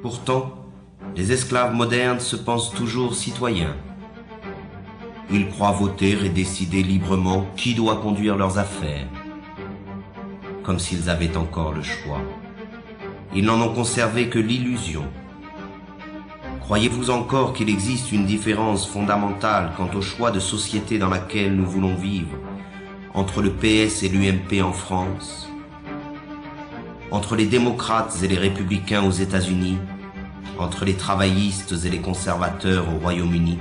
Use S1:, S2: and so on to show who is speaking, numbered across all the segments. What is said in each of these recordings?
S1: Pourtant, les esclaves modernes se pensent toujours citoyens. Ils croient voter et décider librement qui doit conduire leurs affaires, comme s'ils avaient encore le choix. Ils n'en ont conservé que l'illusion. Croyez-vous encore qu'il existe une différence fondamentale quant au choix de société dans laquelle nous voulons vivre, entre le PS et l'UMP en France, entre les démocrates et les républicains aux États-Unis, entre les travaillistes et les conservateurs au Royaume-Uni?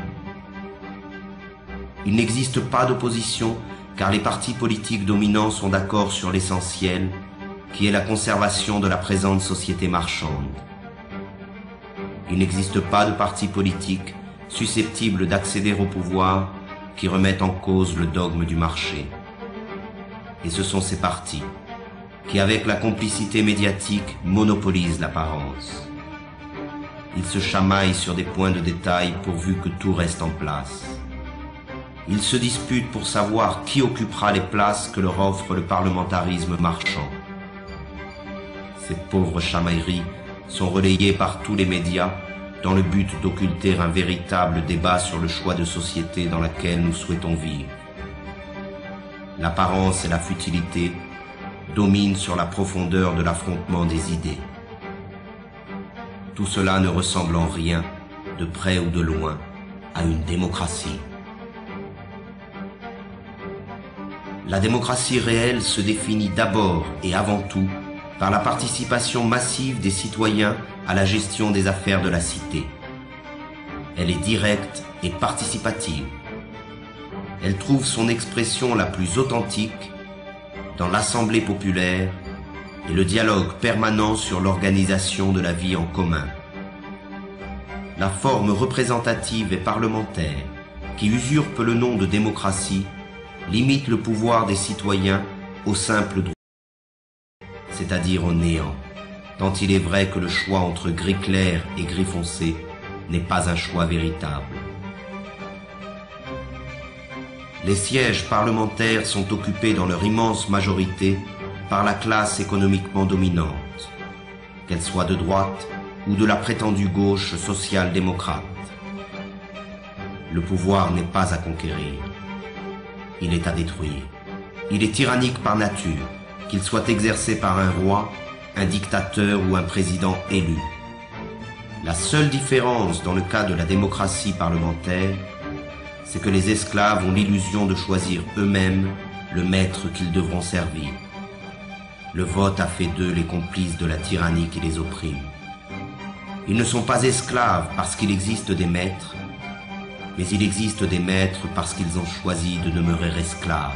S1: Il n'existe pas d'opposition car les partis politiques dominants sont d'accord sur l'essentiel, qui est la conservation de la présente société marchande. Il n'existe pas de parti politique susceptible d'accéder au pouvoir qui remette en cause le dogme du marché. Et ce sont ces partis qui, avec la complicité médiatique, monopolisent l'apparence. Ils se chamaillent sur des points de détail pourvu que tout reste en place. Ils se disputent pour savoir qui occupera les places que leur offre le parlementarisme marchand. Ces pauvres chamailleries sont relayées par tous les médias dans le but d'occulter un véritable débat sur le choix de société dans laquelle nous souhaitons vivre. L'apparence et la futilité dominent sur la profondeur de l'affrontement des idées. Tout cela ne ressemble en rien, de près ou de loin, à une démocratie. La démocratie réelle se définit d'abord et avant tout par la participation massive des citoyens à la gestion des affaires de la cité. Elle est directe et participative. Elle trouve son expression la plus authentique dans l'assemblée populaire et le dialogue permanent sur l'organisation de la vie en commun. La forme représentative et parlementaire, qui usurpe le nom de démocratie, limite le pouvoir des citoyens au simple droit, c'est-à-dire au néant, tant il est vrai que le choix entre gris clair et gris foncé n'est pas un choix véritable. Les sièges parlementaires sont occupés dans leur immense majorité par la classe économiquement dominante, qu'elle soit de droite ou de la prétendue gauche social-démocrate. Le pouvoir n'est pas à conquérir, il est à détruire. Il est tyrannique par nature, qu'il soit exercé par un roi, un dictateur ou un président élu. La seule différence dans le cas de la démocratie parlementaire, c'est que les esclaves ont l'illusion de choisir eux-mêmes le maître qu'ils devront servir. Le vote a fait d'eux les complices de la tyrannie qui les opprime. Ils ne sont pas esclaves parce qu'il existe des maîtres, mais il existe des maîtres parce qu'ils ont choisi de demeurer esclaves.